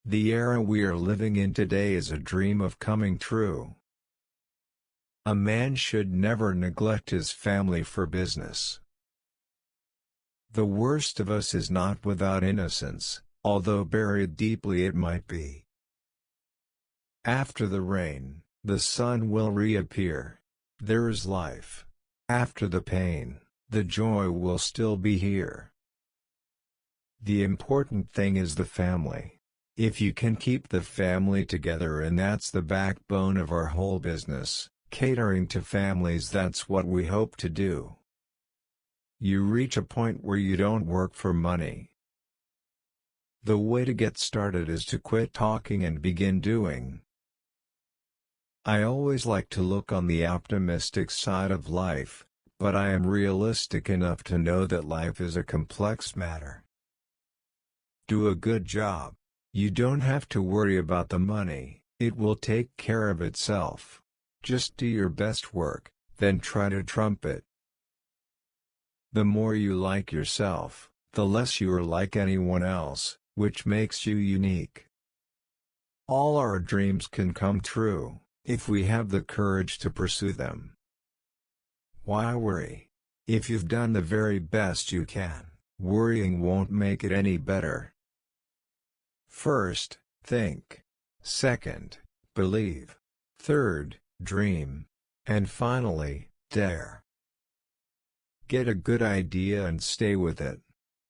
The era we are living in today is a dream of coming true. A man should never neglect his family for business. The worst of us is not without innocence, although buried deeply it might be. After the rain, the sun will reappear. There is life. After the pain, the joy will still be here. The important thing is the family. If you can keep the family together, and that's the backbone of our whole business, catering to families, that's what we hope to do. You reach a point where you don't work for money. The way to get started is to quit talking and begin doing. I always like to look on the optimistic side of life, but I am realistic enough to know that life is a complex matter. Do a good job. You don't have to worry about the money, it will take care of itself. Just do your best work, then try to trump it. The more you like yourself, the less you are like anyone else, which makes you unique. All our dreams can come true, if we have the courage to pursue them. Why worry? If you've done the very best you can, worrying won't make it any better. First, think. Second, believe. Third, dream. And finally, dare. Get a good idea and stay with it.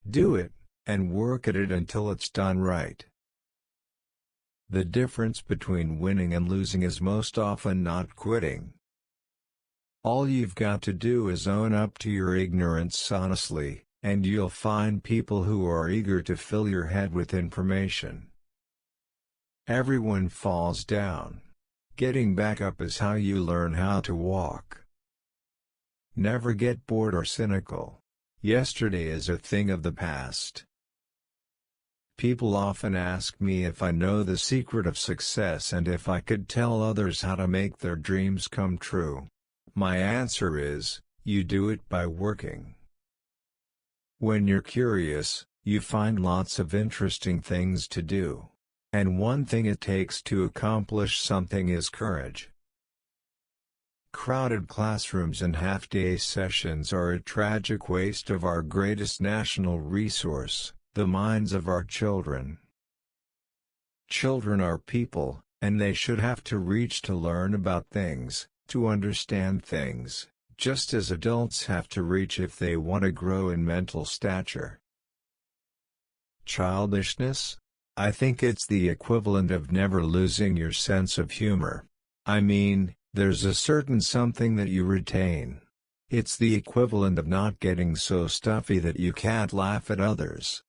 Do it, and work at it until it's done right. The difference between winning and losing is most often not quitting. All you've got to do is own up to your ignorance honestly, and you'll find people who are eager to fill your head with information. Everyone falls down. Getting back up is how you learn how to walk. Never get bored or cynical. Yesterday is a thing of the past. People often ask me if I know the secret of success and if I could tell others how to make their dreams come true. My answer is, you do it by working. When you're curious, you find lots of interesting things to do. And one thing it takes to accomplish something is courage. Crowded classrooms and half-day sessions are a tragic waste of our greatest national resource, the minds of our children. Children are people, and they should have to reach to learn about things, to understand things, just as adults have to reach if they want to grow in mental stature. Childishness? I think it's the equivalent of never losing your sense of humor. I mean, there's a certain something that you retain. It's the equivalent of not getting so stuffy that you can't laugh at others.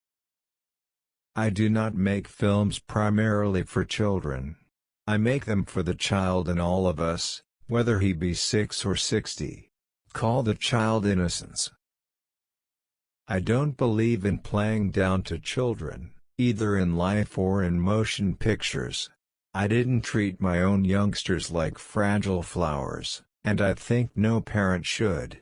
I do not make films primarily for children. I make them for the child in all of us, whether he be 6 or 60. Call the child innocence. I don't believe in playing down to children, either in life or in motion pictures. I didn't treat my own youngsters like fragile flowers, and I think no parent should.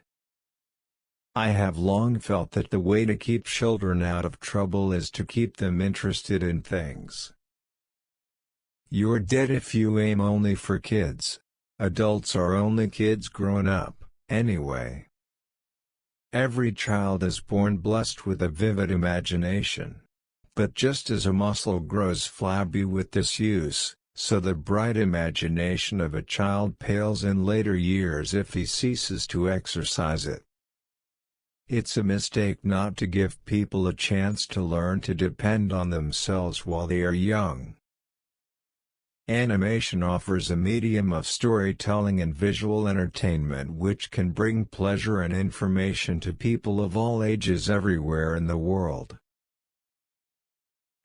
I have long felt that the way to keep children out of trouble is to keep them interested in things. You're dead if you aim only for kids. Adults are only kids grown up, anyway. Every child is born blessed with a vivid imagination. But just as a muscle grows flabby with disuse, so the bright imagination of a child pales in later years if he ceases to exercise it. It's a mistake not to give people a chance to learn to depend on themselves while they are young. Animation offers a medium of storytelling and visual entertainment which can bring pleasure and information to people of all ages everywhere in the world.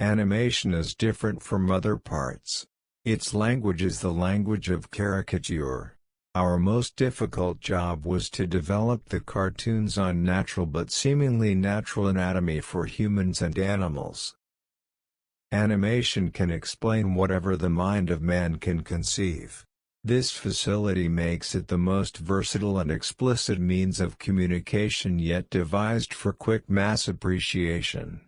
Animation is different from other parts. Its language is the language of caricature. Our most difficult job was to develop the cartoon's unnatural but seemingly natural anatomy for humans and animals. Animation can explain whatever the mind of man can conceive. This facility makes it the most versatile and explicit means of communication yet devised for quick mass appreciation.